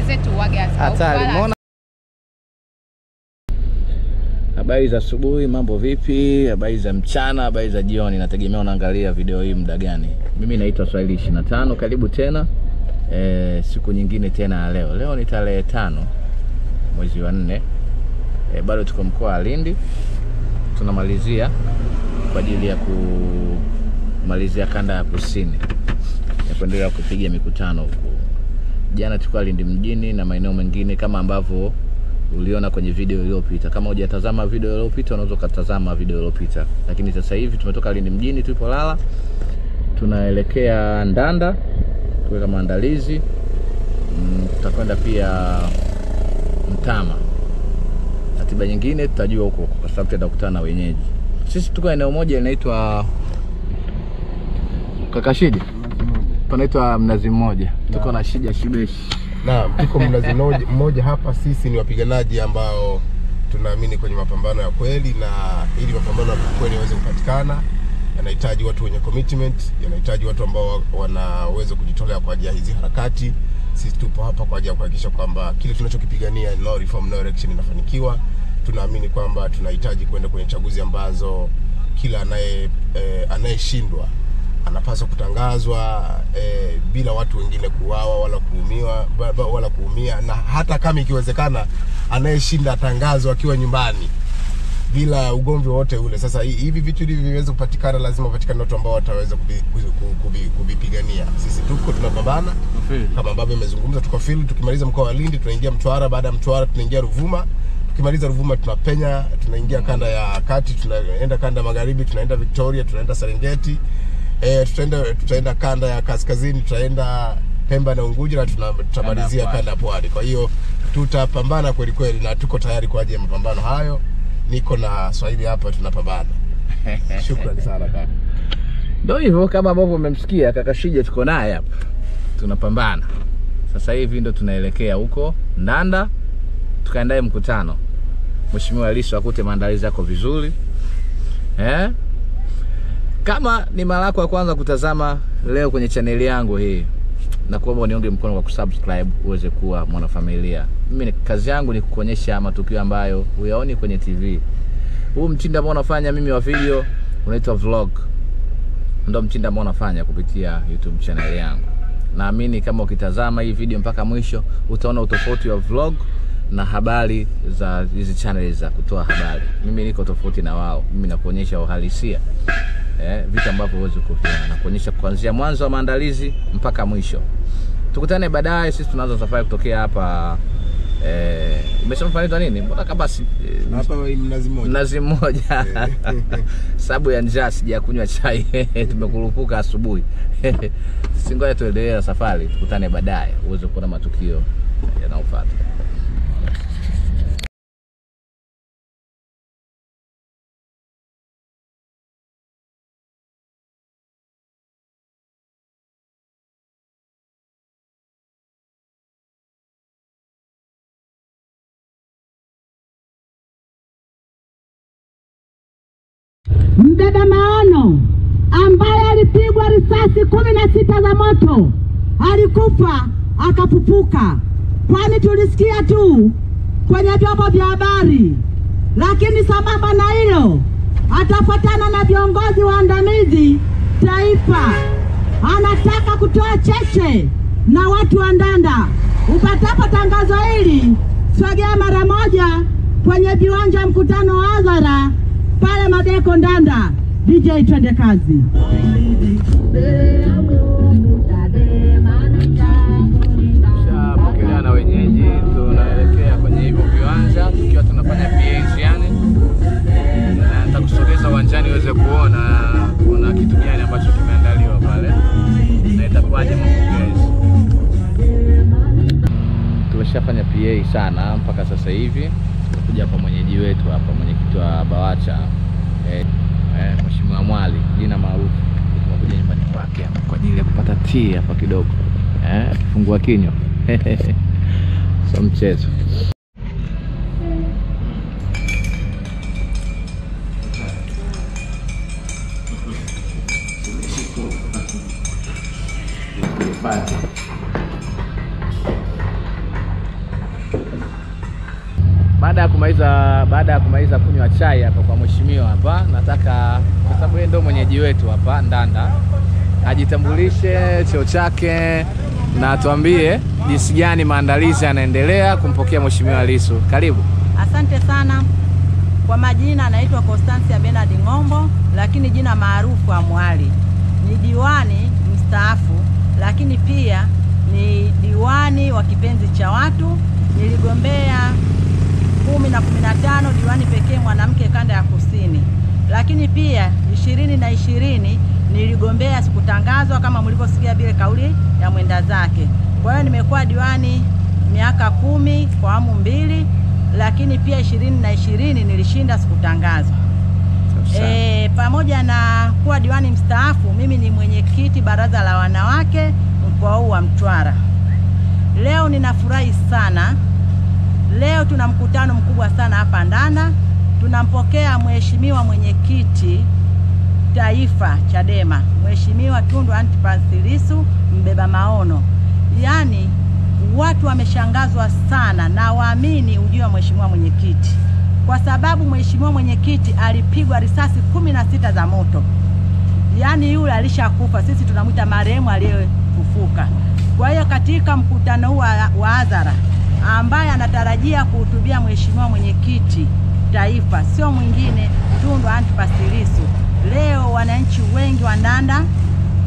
zetu wage hatari. Habari za asubuhi, mambo vipi? Habari za mchana, habari za jioni, nategemea unaangalia video hii muda gani. Mimi naitwa Swahili 25, karibu tena siku nyingine tena leo. Leo ni tarehe 5 mwezi wa 4. Bado tuko mkoa wa Lindi. Tunamalizia kwa ajili ya kumalizia kanda ya kusini. Ya kuendelea kupiga mikutano huko. Jana tulikuwa Lindi mjini na maeneo mengine kama ambavyo uliona kwenye video iliyopita. Kama hujatazama video iliyopita, unaweza kutazama video iliyopita. Lakini sasa hivi tumetoka Lindi mjini tulipolala. Tunaelekea Ndanda kuweka maandalizi. Tutakwenda pia Mtama. Ratiba nyingine tutajua huko kwa sababu tutakutana na wenyeji. Sisi tuko eneo moja linaitwa Kakashidi. Panaitwa Mnazi Mmoja. Tuko na Shija Shibeshi. Naam, tuko Mnazi Mmoja hapa. Sisi ni wapiganaji ambao tunaamini kwenye mapambano ya kweli, na ili mapambano ya kweli yaweze kupatikana yanahitaji watu wenye commitment, yanahitaji watu ambao wanaweza kujitolea kwa ajili ya hizi harakati. Sisi tupo hapa kwa ajili ya kuhakikisha kwamba kile tunachokipigania, no reform no election, inafanikiwa. Tunaamini kwamba tunahitaji kwenda kwenye chaguzi ambazo kila anayeshindwa anapaswa kutangazwa bila watu wengine kuuawa wala kuumia, na hata kama ikiwezekana anayeshinda atangazwa akiwa nyumbani bila ugomvi wote ule. Sasa hivi vitu hivi viweze kupatikana, lazima patikane watu ambao wataweza kubipigania. Sisi tunapambana kama ambavyo nimezungumza. Tuko field, tukimaliza mkoa wa Lindi tunaingia Mtwara, baada ya Mtwara tunaingia Ruvuma. Tukimaliza Ruvuma tunapenya, tunaingia kanda ya kati, tunaenda kanda ya magharibi, tunaenda Victoria, tunaenda Serengeti. Tutaenda kanda ya kaskazini, tutaenda Pemba na Unguja, na tutamalizia kanda ya Pwani. Kwa hiyo tutapambana kweli kweli na tuko tayari kwa ajili ya mapambano hayo. Niko na Swahili hapa, tunapambana. Shukrani sana kaka. Ndio hivyo kama ambavyo umemsikia kaka Shija, tuko naye hapa. Tunapambana. Sasa hivi ndio tunaelekea huko Ndanda. Tukaendae mkutano. Mheshimiwa Lissu akute maandalizi yako vizuri. Kama ni mara yako ya kwanza kutazama leo kwenye channel yangu hii, na kuomba uniunge mkono kwa kusubscribe uweze kuwa mwanafamilia. Mimi kazi yangu ni kukuonyesha matukio ambayo huyaoni kwenye TV. Huu mtindo ambao nafanya mimi wa video unaitwa vlog. Ndio mtindo ambao nafanya kupitia YouTube channel yangu. Naamini kama ukitazama hii video mpaka mwisho utaona utofauti wa vlog na habari za hizi channel za kutoa habari. Mimi niko tofauti na wao. Mimi nakuonyesha uhalisia. Vitu ambavyo uweze kuviona na kuonyesha kuanzia mwanzo wa maandalizi mpaka mwisho. Tukutane baadaye. Sisi tunaanza safari kutokea hapa umesema panaitwa nini? Mbona kama hapa Mnazi Mmoja. Sababu ya njaa sijakunywa chai. Tumekurupuka asubuhi. Singoja tuendelee na safari. Tukutane baadaye uweze kuona matukio yanayofuata. Mbeba maono ambaye alipigwa risasi 16 za moto alikufa akapupuka, kwani tulisikia tu kwenye vyombo vya habari. Lakini sambamba na hilo atafuatana na viongozi waandamizi taifa. Anataka kutoa cheche na watu wa Ndanda. Upatapo tangazo hili, sogea mara moja kwenye viwanja mkutano wa hadhara pale Madeko Ndanda. DJ twende kazi. Pokelewa na wenyeji, tunaelekea kwenye hivyo viwanja tukiwa tunafanya PA yani. Na nitakusogeza uwanjani uweze kuona kuna kitu gani ambacho kimeandaliwa pale. Na itakuwaje mapokezi. Tumeshafanya PA sana mpaka sasa hivi. Tunakuja kwa mwenyeji wetu hapa, mwenyekiti wa Bawacha. Mheshimiwa Mwali, jina maarufu. Tumekuja nyumbani kwake kwa ajili ya kupata tea hapa kidogo. Kifungua kinywa. So mchezo. baada ya kumaliza kunywa chai hapa kwa mheshimiwa hapa, nataka kwa sababu yeye ndio mwenyeji wetu hapa Ndanda, ajitambulishe cheo chake na atuambie jinsi gani maandalizi yanaendelea kumpokea mheshimiwa Lissu. Karibu. Asante sana. Kwa majina anaitwa Constance Bernard Ng'ombo, lakini jina maarufu Amwali. Ni diwani mstaafu, lakini pia ni diwani wa kipenzi cha watu. Niligombea 10 na 15 diwani pekee mwanamke kanda ya kusini. Lakini pia 2020 niligombea sikutangazwa kama mlivyosikia vile kauli ya mwenda zake. Kwa hiyo nimekuwa diwani miaka 10 kwa awamu 2, lakini pia 2020 nilishinda sikutangazwa. Pamoja na kuwa diwani mstaafu, mimi ni mwenyekiti baraza la wanawake mkoa huu wa Mtwara. Leo ninafurahi sana. Leo tuna mkutano mkubwa sana hapa Ndanda. Tunampokea mheshimiwa mwenyekiti taifa Chadema, Mheshimiwa Tundu Antipas Lissu mbeba maono. Yaani watu wameshangazwa sana na waamini ujio wa mheshimiwa mwenyekiti, kwa sababu mheshimiwa mwenyekiti alipigwa risasi 16 za moto. Yaani yule alishakufa, sisi tunamuita marehemu aliyefufuka. Kwa hiyo katika mkutano huu wa hadhara ambaye anatarajia kuhutubia mheshimiwa mwenyekiti taifa sio mwingine Tundu Antipas Lissu, leo wananchi wengi wa Ndanda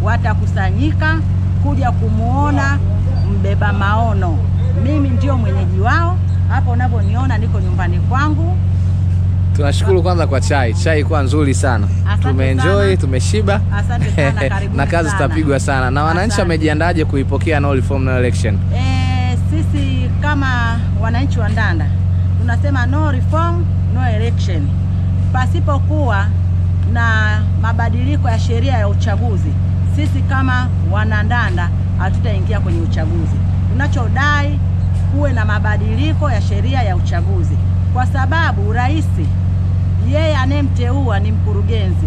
watakusanyika kuja kumuona mbeba maono. Mimi ndio mwenyeji wao. Hapo unavyoniona niko nyumbani kwangu. Tunashukuru kwanza kwa chai kwa nzuri sana. Tumeenjoy, tumeshiba. Asante sana, karibu. Na kazi zitapigwa sana. Na wananchi wamejiandaje kuipokea no reform no election? Sisi kama wananchi wa Ndanda tunasema no reform no election. Pasipokuwa na mabadiliko ya sheria ya uchaguzi, sisi kama wanandanda hatutaingia kwenye uchaguzi. Tunachodai kuwe na mabadiliko ya sheria ya uchaguzi, kwa sababu rais yeye anemteua ni mkurugenzi,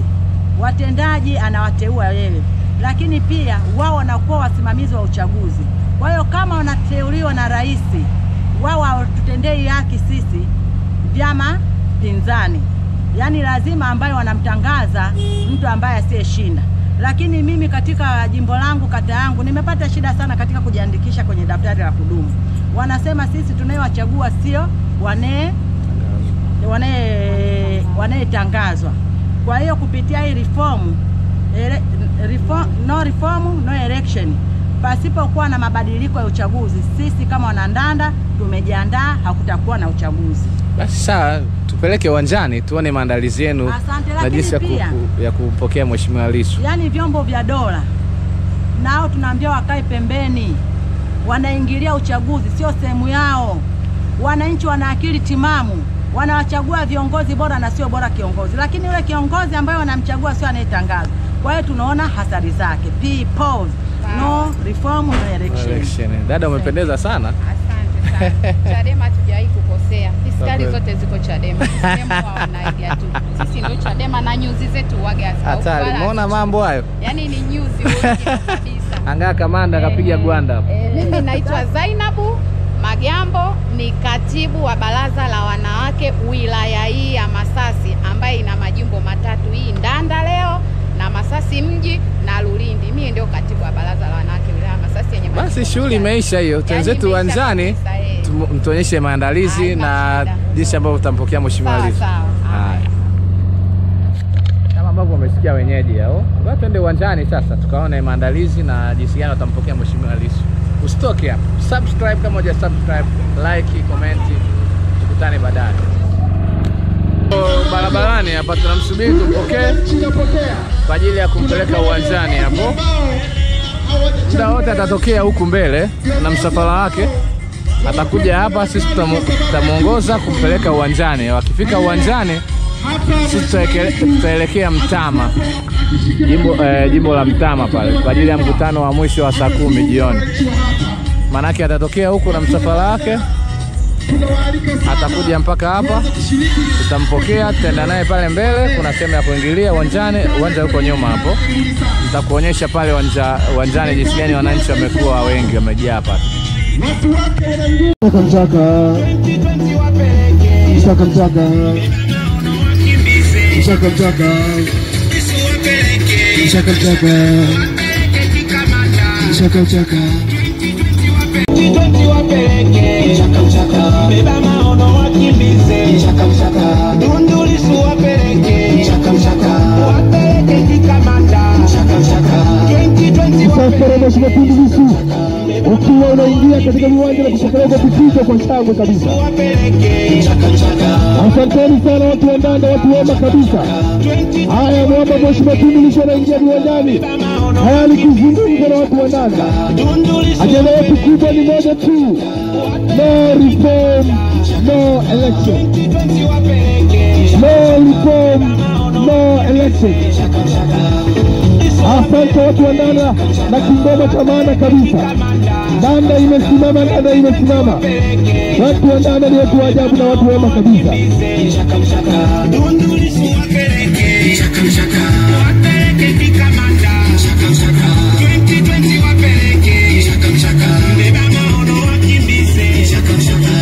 watendaji anawateua yeye, lakini pia wao wanakuwa wasimamizi wa uchaguzi. Kwa hiyo kama wanateuliwa na rais, wao hawatutendei haki sisi vyama pinzani. Yaani lazima ambayo wanamtangaza mtu ambaye asiyeshinda. Lakini mimi katika jimbo langu, kata yangu, nimepata shida sana katika kujiandikisha kwenye daftari la kudumu. Wanasema sisi tunayowachagua sio wanayetangazwa. Kwa hiyo kupitia hii reform no reform no election, pasipokuwa na mabadiliko ya uchaguzi, sisi kama wanandanda tumejiandaa, hakutakuwa na uchaguzi. Basi sawa, tupeleke uwanjani tuone maandalizi yenu na jinsi ya kupokea mheshimiwa Lissu. Yaani vyombo vya dola nao tunaambia wakae pembeni, wanaingilia uchaguzi, sio sehemu yao. Wananchi wana akili timamu, wanawachagua viongozi bora na sio bora kiongozi, lakini yule kiongozi ambaye wanamchagua sio anayetangazwa. Kwa hiyo tunaona hasara zake. Pause. No reform no election. Dada, umependeza sana. Asante sana. Chadema tujai kukosea. Fiskali zote ziko Chadema. Sema wanaiga tu. Sisi ndio Chadema na nyuzi zetu waga. Hatari. Umeona mambo hayo? Yaani ni nyuzi wote kabisa. Angaa kamanda kapiga gwanda hapo. Mimi naitwa Zainabu Magambo, ni katibu wa baraza la wanawake wilaya hii ya Masasi ambaye ina majimbo matatu, hii Ndanda leo na Masasi mji na Lulindi. Mimi ndio katibu wa baraza la wanawake wilaya Masasi yenye majimbo. Basi shughuli imeisha hiyo. Tenzetu uwanjani mtuonyeshe maandalizi na jinsi ambavyo utampokea mheshimiwa Lissu. Haya. Kama ambavyo umesikia wenyeji hao. Ngoja twende uwanjani sasa tukaone maandalizi na jinsi gani watampokea mheshimiwa Lissu. Usitoke hapo. Subscribe kama huja subscribe, like, comment. Tukutane baadaye. Barabarani hapa tunamsubiri tumpokee kwa ajili ya kumpeleka uwanjani hapo. Muda wote atatokea huku mbele na msafara wake. Atakuja hapa, sisi tutamuongoza kumpeleka uwanjani. Wakifika uwanjani, sisi tutaelekea Mtama. Jimbo la Mtama pale kwa ajili ya mkutano wa mwisho wa saa 10 jioni. Manake atatokea huku na msafara wake. Atakuja mpaka hapa, tutampokea, tutaenda naye pale mbele, kuna sehemu ya kuingilia uwanjani, uwanja uko nyuma hapo. Nitakuonyesha pale uwanjani jinsi gani wananchi wamekuwa wengi, wamejaa hapa. Mchaka mchaka. Mchaka mchaka. Mchaka mchaka. Mchaka mchaka. Mchaka mchaka. Beba maono wakimbize. Mchaka mchaka. Tundu Lissu wapeleke. Mchaka mchaka. Wapeleke kikamanda. Mchaka mchaka. 2020 wapeleke. Tundu Lissu ukiwa unaingia katika viwanja na kutekeleza vifijo kwa shangwe kabisa. Asanteni sana watu wa Ndanda, watu wema kabisa. Haya, mwamba Mheshimiwa Tundu Lissu anaingia viwanjani. Haya ni kuzungumza na watu wa Ndanda. Ajenda yetu kubwa ni moja tu. No reform, no election. No reform, no election. Asante watu wa Ndanda na kingoma cha maana kabisa. Ndanda imesimama, Ndanda imesimama. Watu wa Ndanda ni watu wa ajabu na watu wema kabisa. Tundu Lissu wapeleke. Mchaka mchaka. Wapeleke kikamanda. Mchaka mchaka. 2020 wapeleke. Mchaka mchaka. Beba maono wakimbize. Mchaka mchaka.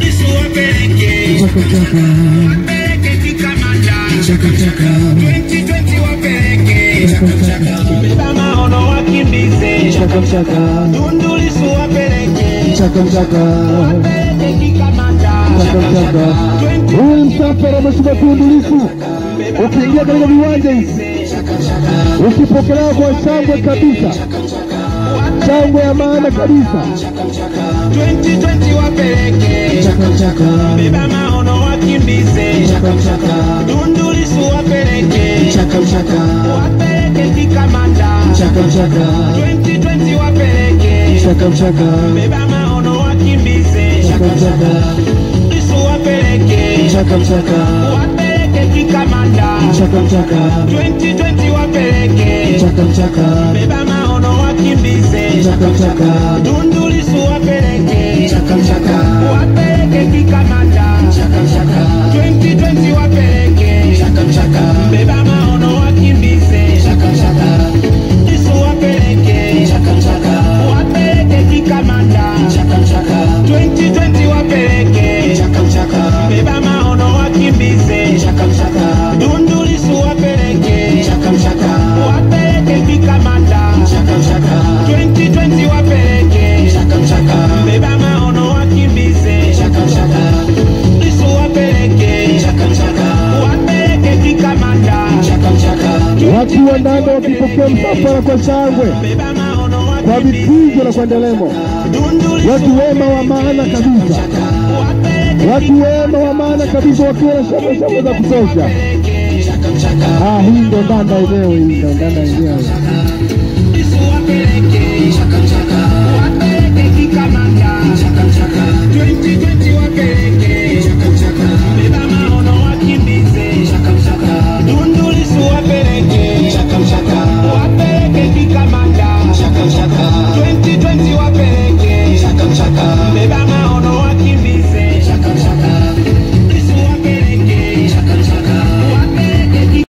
Lissu wapeleke. Mchaka mchaka. Wapeleke kikamanda. Mchaka mchaka. 2020 wapeleke. Mchaka mchaka. Beba maono wakimbize. Mchaka mchaka. Tundu Lissu wapeleke. Mchaka mchaka. Wapeleke kikamanda. Mchaka mchaka. Huyu msafara wa Mheshimiwa Tundu Lissu ukiingia katika viwanja hivi ukipokelewa kwa shangwe kabisa, shangwe ya maana kabisa. 2020 wapeleke. Mchaka mchaka. Beba maono wakimbize. Mchaka mchaka. Tundu Lissu wapeleke. Mchaka mchaka. Wapeleke kikamanda. Mchaka mchaka. 2020 wapeleke. Mchaka mchaka. Beba maono wakimbize. Mchaka mchaka. Lissu wapeleke. Mchaka mchaka. Wapeleke kikamanda. Mchaka mchaka. 2020 wapeleke. Mchaka mchaka. Beba maono wakimbize. Mchaka mchaka. Tundu Lissu wapeleke. Mchaka mchaka. Wapeleke kikamanda. Mchaka mchaka. 2020 wapeleke. Mchaka mchaka. Beba maono wakimbize. Mchaka mchaka. Lissu wapeleke. Mchaka mchaka. Wapeleke kikamanda. Mchaka mchaka. 2020 wapeleke. Mchaka mchaka. Beba maono wakimbize. Mchaka mchaka. Tundu Lissu wapeleke. Mchaka mchaka. Wapeleke kikamanda. Mchaka mchaka. 2020 wapeleke. Mchaka mchaka. Beba maono wakimbize. Mchaka mchaka. Lissu wapeleke. Mchaka mchaka. Wapeleke kikamanda. Mchaka mchaka. Watu wa Ndanda wakipokea msafara kwa shangwe, kwa vifijo na kwa ndelemo. Watu wema wa maana kabisa. Watu wema wa maana kabisa wakiwa na shangwe za kutosha. Hii ndo Ndanda yenyewe, hii ndo Ndanda yenyewe. Lissu wapeleke. Mchaka mchaka. Wapeleke kikamanda. Mchaka mchaka. 2020 wapeleke. Mchaka mchaka. Beba maono wakimbize. Mchaka mchaka. Tundu Lissu wapeleke. Mchaka mchaka. Wapeleke kikamanda. Mchaka mchaka. 2020 wapeleke. Mchaka mchaka. Beba maono wakimbize. Mchaka mchaka. Lissu wapeleke. Mchaka mchaka. Wapeleke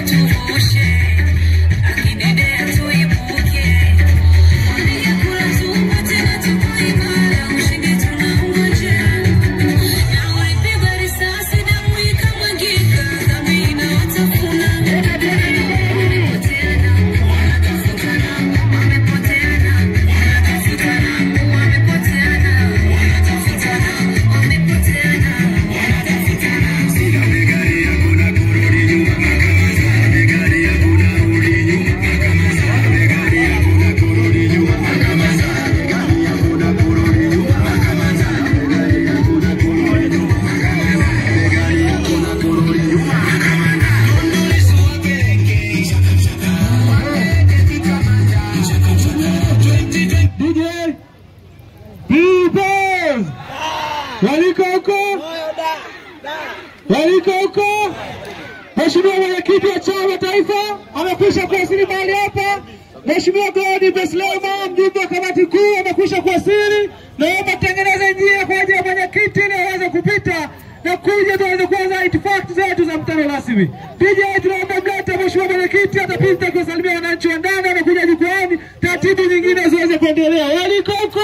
Mheshimiwa Mwenyekiti wa Chama Taifa amekwisha kuwasili mahali hapa. Mheshimiwa Godi Beslema, mjumbe wa kamati kuu, amekwisha kuwasili. Naomba tengeneze njia kwa ajili ya mwenyekiti ili aweze kupita na kuja tuweze kuanza itifaki zetu za mkutano rasmi. DJ, tunaomba mlete Mheshimiwa Mwenyekiti, atapita kusalimia wananchi wa Ndanda na kuja jukwani, taratibu nyingine ziweze kuendelea. Waliko huko.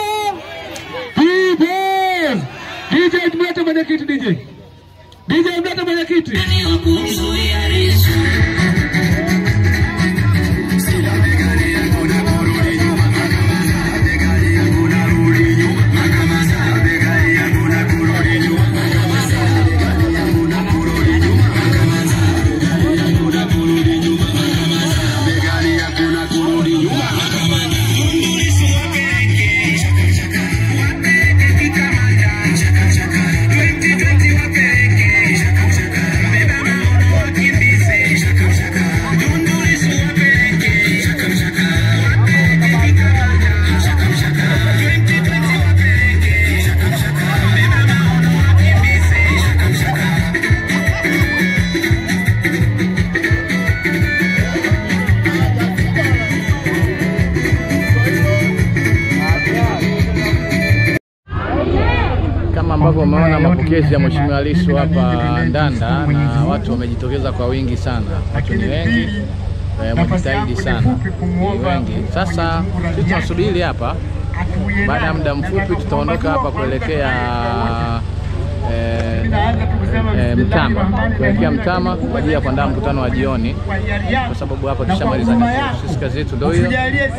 DJ, tumlete mwenyekiti DJ. DJ mlete mwenyekiti. Ambavyo umeona mapokezi ya Mheshimiwa Lissu hapa Ndanda, na watu wamejitokeza kwa wingi sana. Watu ni wengi, wamejitahidi sana, ni wengi. Sasa sisi tunasubiri hapa, baada ya muda mfupi tutaondoka hapa kuelekea Mtama, kuelekea Mtama kwa ajili ya kuandaa mkutano wa jioni, kwa sababu hapa tushamaliza sisi kazi yetu. Ndio hiyo,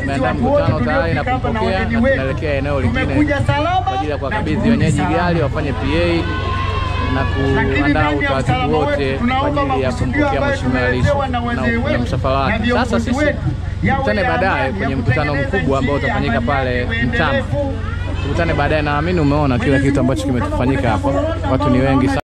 tumeandaa mkutano tayari na kupokea, na tunaelekea eneo lingine kwa ajili ya kuwakabidhi wenyeji gari wafanye PA na kuandaa utaratibu wote kwa ajili ya kumpokea Mheshimiwa Lissu na msafara wake. Sasa sisi tukutane baadaye kwenye mkutano mkubwa ambao utafanyika pale Mtama. Tukutane baadaye. Naamini umeona kila kitu ambacho kimetufanyika hapa, watu ni wengi sana.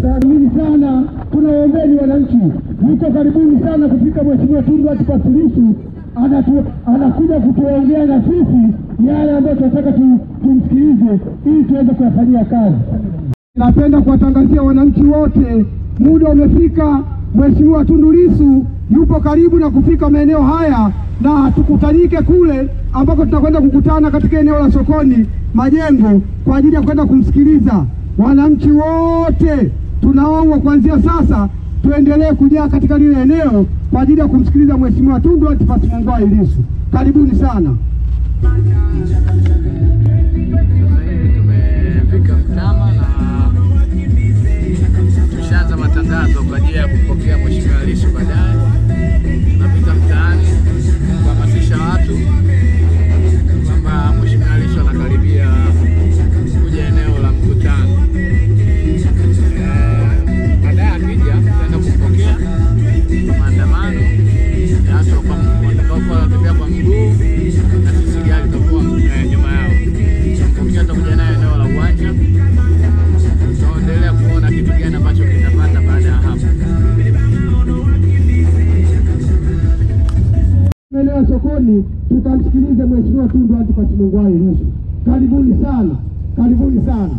Karibuni sana, tunaombeni wananchi, mko karibuni sana kufika Mheshimiwa Tundu Antipas Lissu anakuja kutuongea na sisi yale ambayo tunataka tumsikilize ili tuweze kuyafanyia kazi. Napenda kuwatangazia wananchi wote, muda umefika. Mheshimiwa Tundu Lissu yupo karibu na kufika maeneo haya, na tukutanike kule ambako tutakwenda kukutana katika eneo la Sokoni Majengo kwa ajili ya kwenda kumsikiliza. Wananchi wote tunaomba kuanzia sasa tuendelee kujaa katika lile eneo kwa ajili ya kumsikiliza Mheshimiwa Tundu Antipas Lissu. Karibuni sana. Tumefika Mtama na tushaanza matangazo kwa ajili ya kupokea Mheshimiwa Lissu. Baadaye tunapita mtaani kuhamasisha watu kwamba Mheshimiwa Lissu anakaribia kuja eneo la mkutano. Baadaye akija tutaenda kumpokea maandamano ya watu watakaokuwa kwa mguu, na sisi gari tutakuwa nyuma yao. Tumpokea, tutakuja naye eneo la uwanja, tutaendelea kuona kitu gani ambacho kitapata baada ya hapo. Eneo la Sokoni tukamsikilize Mheshimiwa Tundu Antipas Lissu. Karibuni sana, karibuni sana.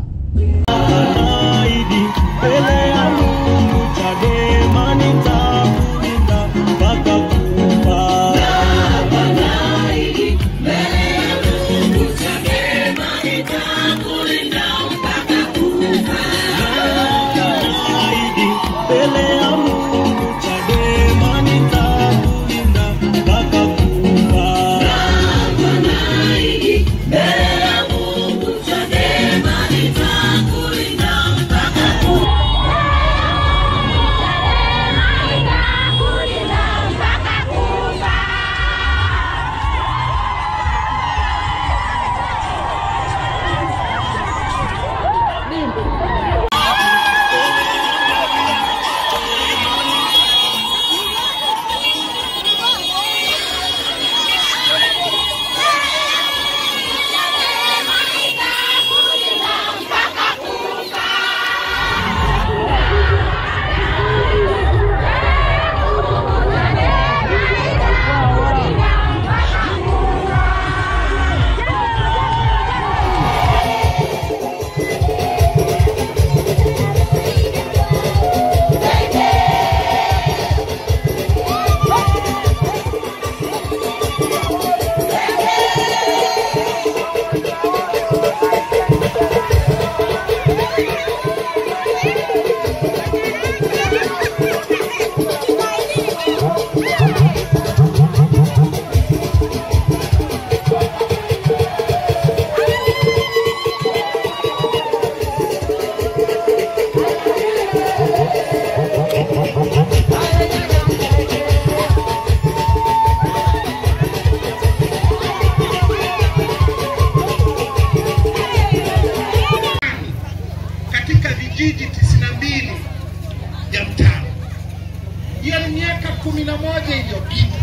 moja iliyopita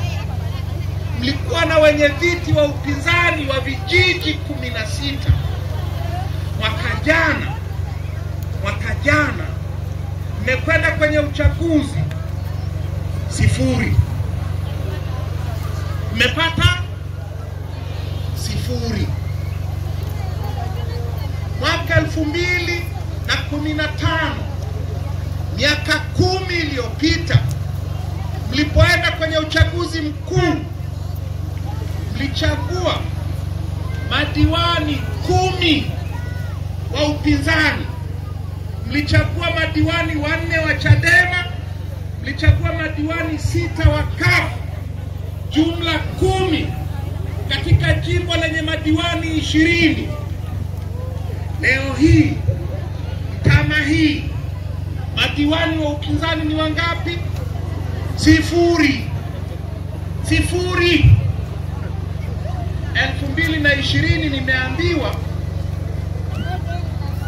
mlikuwa na wenye viti wa upinzani wa vijiji 16. Mwaka jana mmekwenda kwenye uchaguzi 0. Mmepata 0. Mwaka 2015, miaka 10 iliyopita, mlipoenda kwenye uchaguzi mkuu, mlichagua madiwani 10 wa upinzani, mlichagua madiwani 4 wa Chadema, mlichagua madiwani 6 wa CUF, jumla 10 katika jimbo lenye madiwani 20. Leo hii kama hii madiwani wa upinzani ni wangapi? 0. 2020 nimeambiwa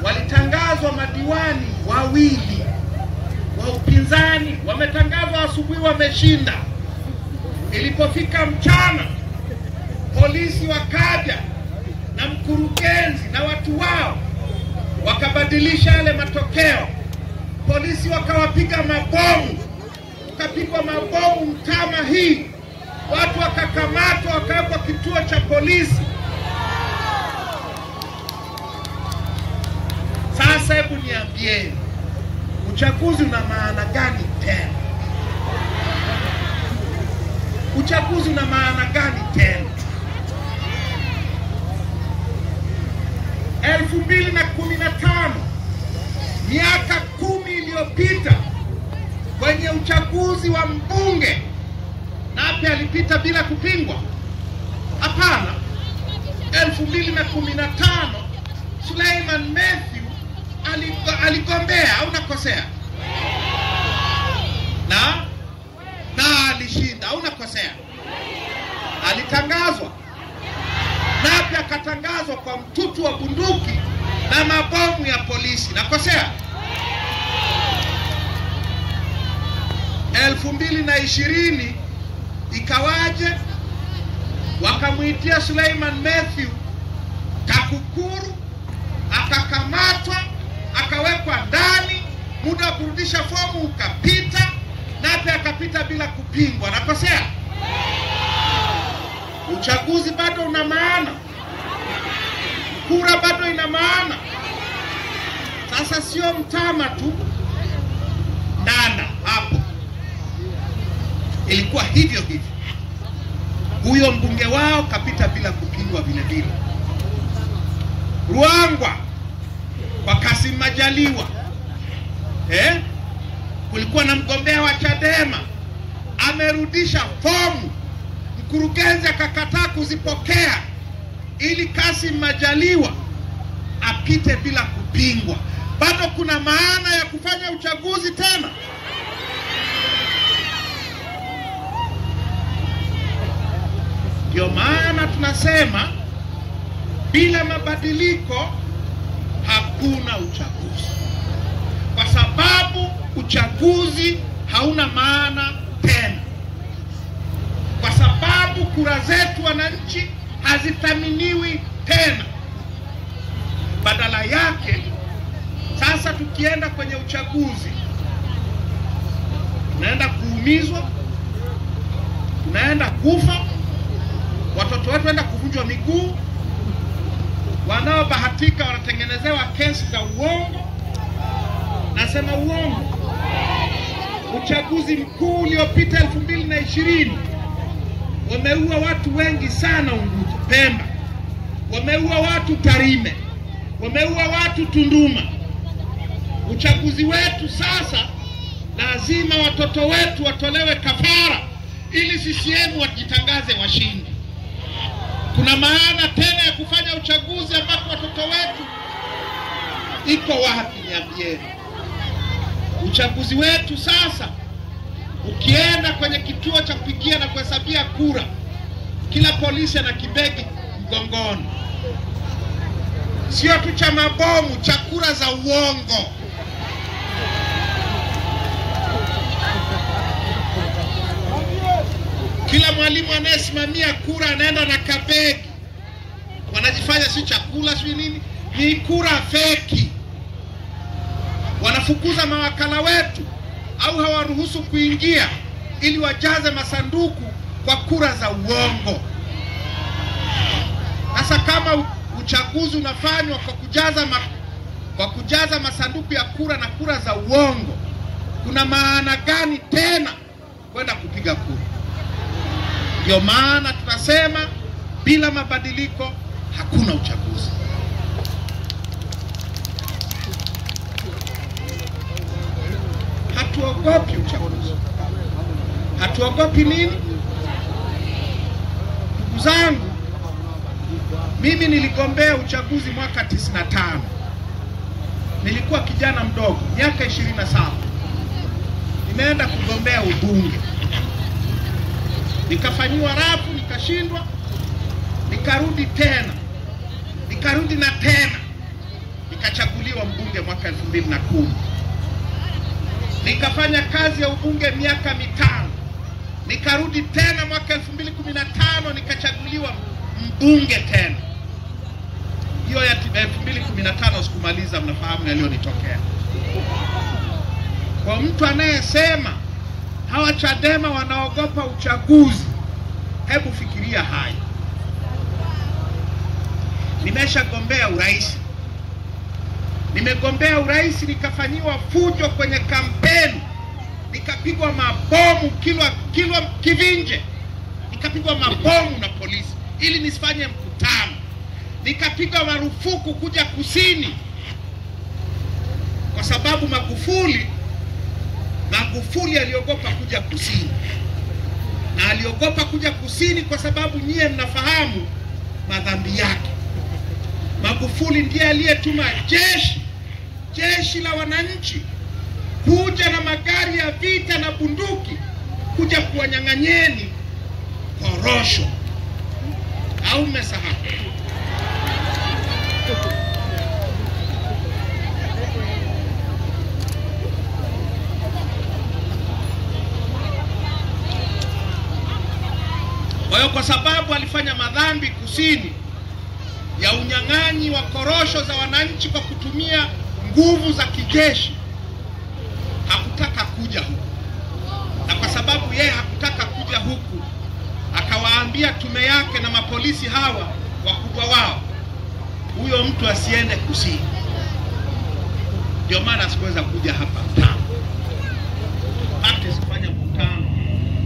walitangazwa madiwani 2 wa upinzani, wametangazwa asubuhi wameshinda. Ilipofika mchana, polisi wakaja na mkurugenzi na watu wao wakabadilisha yale matokeo. Polisi wakawapiga mabomu, ukapigwa mabomu Mtama hii, watu wakakamatwa wakawekwa kituo cha polisi. Sasa hebu niambieni, uchaguzi una maana gani tena? Uchaguzi una maana gani tena? 2015, miaka 10 iliyopita, kwenye uchaguzi wa mbunge, Nape alipita bila kupingwa? Hapana. 2015 Suleiman Matthew aligombea, au nakosea? Na alishinda, au nakosea? Alitangazwa, Nape akatangazwa kwa mtutu wa bunduki na mabomu ya polisi, nakosea? 2020 ikawaje? Wakamuitia Suleiman Matthew TAKUKURU, akakamatwa, akawekwa ndani, muda wa kurudisha fomu ukapita, Nape akapita bila kupingwa, nakosea? Uchaguzi bado una maana, kura bado ina maana. Sasa sio Mtama tu, Ndanda hapo ilikuwa hivyo hivyo. Huyo mbunge wao kapita bila kupingwa vile vile. Ruangwa kwa Kassim Majaliwa, kulikuwa na mgombea wa Chadema, amerudisha fomu, mkurugenzi akakataa kuzipokea ili Kassim Majaliwa apite bila kupingwa. Bado kuna maana ya kufanya uchaguzi tena? Ndio maana tunasema bila mabadiliko hakuna uchaguzi, kwa sababu uchaguzi hauna maana tena, kwa sababu kura zetu wananchi hazithaminiwi tena. Badala yake sasa tukienda kwenye uchaguzi tunaenda kuumizwa, tunaenda kufa, watoto wetu waenda kuvunjwa miguu, wanaobahatika wanatengenezewa kesi za uongo. Nasema uongo. Uchaguzi mkuu uliopita 2020 wameua watu wengi sana Unguja, Pemba, wameua watu Tarime, wameua watu Tunduma. Uchaguzi wetu sasa lazima watoto wetu watolewe kafara ili CCM wajitangaze washindi. Kuna maana tena ya kufanya uchaguzi ambapo watoto wetu iko wapi? Niambieni. Uchaguzi wetu sasa, ukienda kwenye kituo cha kupigia na kuhesabia kura, kila polisi ana kibegi mgongoni, sio tu cha mabomu, cha kura za uongo. Kila mwalimu anayesimamia kura anaenda na kabegi, wanajifanya si chakula si nini, ni kura feki. Wanafukuza mawakala wetu au hawaruhusu kuingia ili wajaze masanduku kwa kura za uongo. Sasa kama uchaguzi unafanywa kwa kujaza masanduku ya kura na kura za uongo, kuna maana gani tena kwenda kupiga kura? Ndio maana tunasema bila mabadiliko hakuna uchaguzi. Hatuogopi uchaguzi. Hatuogopi nini? Ndugu zangu, mimi niligombea uchaguzi mwaka 95. Nilikuwa kijana mdogo, miaka 27. Nimeenda kugombea ubunge. Nikafanyiwa rafu, nikashindwa. Nikarudi tena. Nikarudi na tena. Nikachaguliwa mbunge mwaka 2010. Nikafanya kazi ya ubunge miaka 5. Nikarudi tena mwaka 2015 nikachaguliwa mbunge tena. Hiyo ya 2015 sikumaliza, mnafahamu yaliyonitokea. Kwa mtu anayesema hawa Chadema wanaogopa uchaguzi, hebu fikiria haya. Nimeshagombea urais. Nimegombea urais nikafanyiwa fujo kwenye kampeni. Nikapigwa mabomu kilo Kivinje. Nikapigwa mabomu na polisi ili nisifanye mkutano. Nikapigwa marufuku kuja Kusini. Kwa sababu Magufuli aliogopa kuja Kusini. Na aliogopa kuja Kusini kwa sababu nyie mnafahamu madhambi yake. Magufuli ndiye aliyetuma jeshi la wananchi kuja na magari ya vita na bunduki kuja kuwanyang'anyeni korosho. Au mmesahau? Kwa hiyo kwa sababu alifanya madhambi Kusini ya unyang'anyi wa korosho za wananchi kwa kutumia nguvu za kijeshi, hakutaka kuja huku. Na kwa sababu yeye hakutaka kuja huku, akawaambia tume yake na mapolisi hawa wakubwa wao, huyo mtu asiende Kusini. Ndio maana sikuweza kuja hapa mtaani. Hata sifanya mkutano.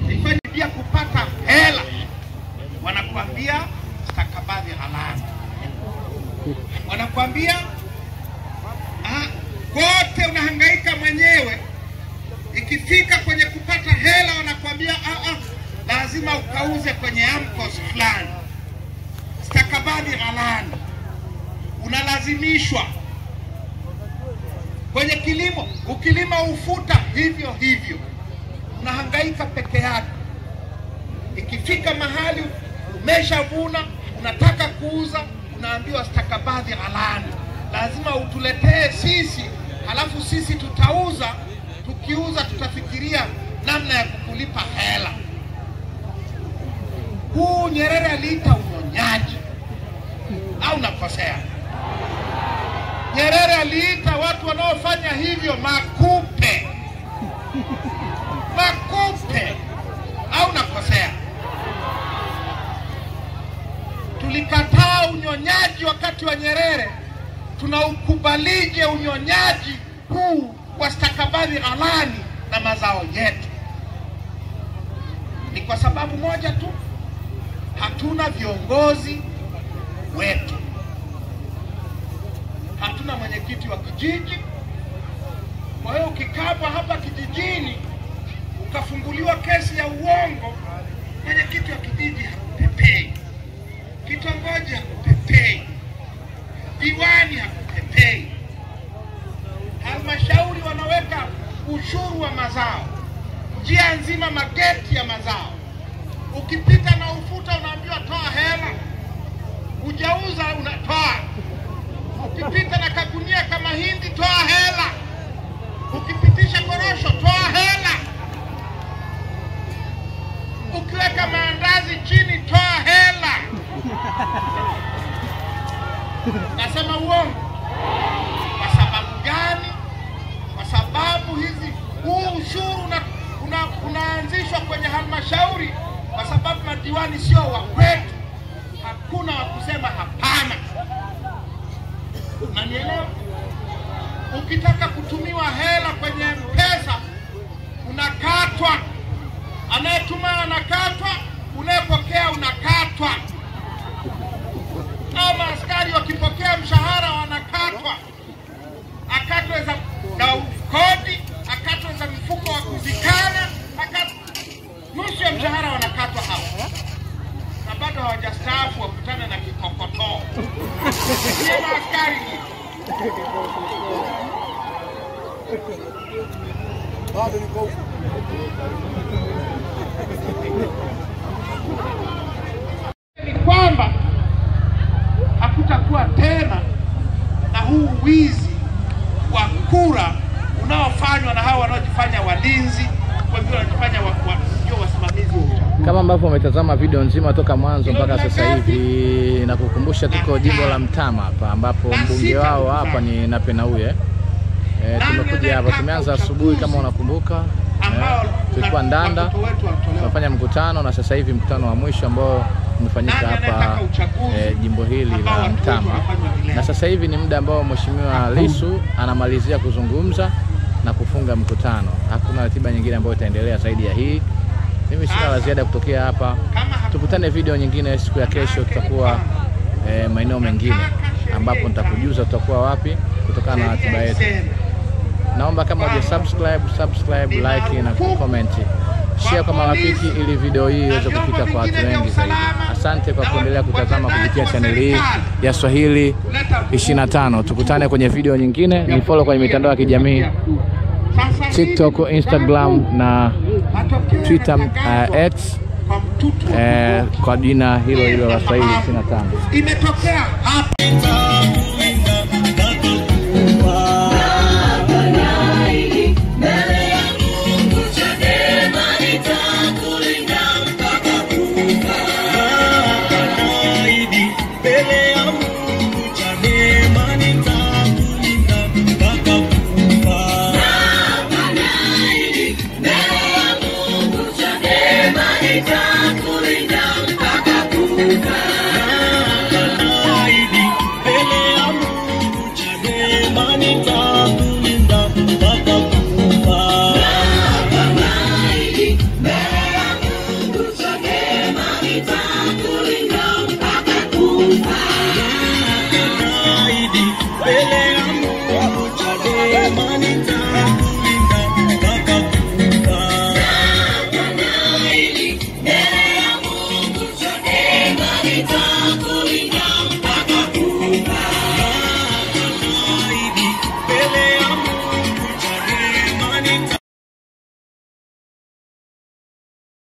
Nifanye pia kupata hela. Wanakuambia stakabadhi halali. Wanakuambia kote unahangaika mwenyewe. Ikifika kwenye kupata hela wanakuambia lazima ukauze kwenye AMCOS fulani. Stakabadhi halali. Unalazimishwa. Kwenye kilimo, ukilima ufuta hivyo hivyo. Unahangaika peke yako. Ikifika mahali umeshavuna, unataka kuuza, unaambiwa stakabadhi halali. Lazima utuletee sisi, halafu sisi tutauza. Tukiuza tutafikiria namna ya kukulipa hela. Huu Nyerere aliita unyonyaji. Au nakosea? Nyerere aliita watu wanaofanya hivyo makupe. Makupe. Au nakosea? Tulikataa unyonyaji wakati wa Nyerere. Tunaukubalije unyonyaji huu wa stakabadhi halali na mazao yetu? Ni kwa sababu moja tu, hatuna viongozi wetu. Hatuna mwenyekiti wa kijiji. Kwa hiyo ukikapa hapa kijijini ukafunguliwa kesi ya uongo, mwenyekiti wa kijiji hakupepei, kitongoji hakupepei, diwani hakupepei, halmashauri wanaweka ushuru wa mazao, njia nzima mageti ya mazao. Ukipita na ufuta unaambiwa toa hela, hujauza unatoa. Ukipita na kagunia kama hindi toa hela, ukipitisha korosho toa hela. ukiweka maandazi chini toa hela. Nasema uongo? Kwa sababu gani? Kwa sababu huu ushuru unaanzishwa kwenye halmashauri kwa sababu madiwani sio wa kwetu. Hakuna wa kusema hapana. Unanielewa? Ukitaka kutumiwa hela kwenye pesa unakatwa. Anayetuma anakatwa, unayepokea unakatwa. Kama askari wakipokea mshahara wanakatwa. Akatwe za kodi, akatwe za mfuko wa kuzikana, nusu ya mshahara wanakatwa hao. Na bado hawajastaafu wakutana na kikokotoo. Sema askari ni bado niko ni kwamba hakutakuwa tena na huu wizi wa kura unaofanywa na hao wanaojifanya walinzi, wengine wanajifanya ndio wasimamizi wa uchaguzi. Kama ambavyo umetazama video nzima toka mwanzo mpaka sasa hivi, na kukumbusha tuko jimbo la Mtama hapa ambapo mbunge wao hapa ni Nape Nnauye. Tumekuja hapa, tumeanza asubuhi kama unakumbuka. Tulikuwa Ndanda, tunafanya mkutano na sasa hivi mkutano wa mwisho ambao umefanyika hapa jimbo hili la Mtama. Na sasa hivi ni muda ambao Mheshimiwa Lissu anamalizia kuzungumza na kufunga mkutano. Hakuna ratiba nyingine ambayo itaendelea zaidi ya hii. Mimi sina la ziada kutokea hapa. Tukutane video nyingine siku ya kesho, tutakuwa maeneo mengine ambapo nitakujuza tutakuwa wapi kutokana na ratiba yetu. Naomba kama uja subscribe, like na comment. Share kwa marafiki ili video hii iweze kufika kwa watu wengi zaidi. Asante kwa kuendelea kutazama kupitia channel hii ya Swahili 25. Tukutane kwenye video nyingine. Ni follow kwenye mitandao ya kijamii TikTok, Instagram na Twitter X kwa jina hilo la Swahili 25. Imetokea hapa. Anytime.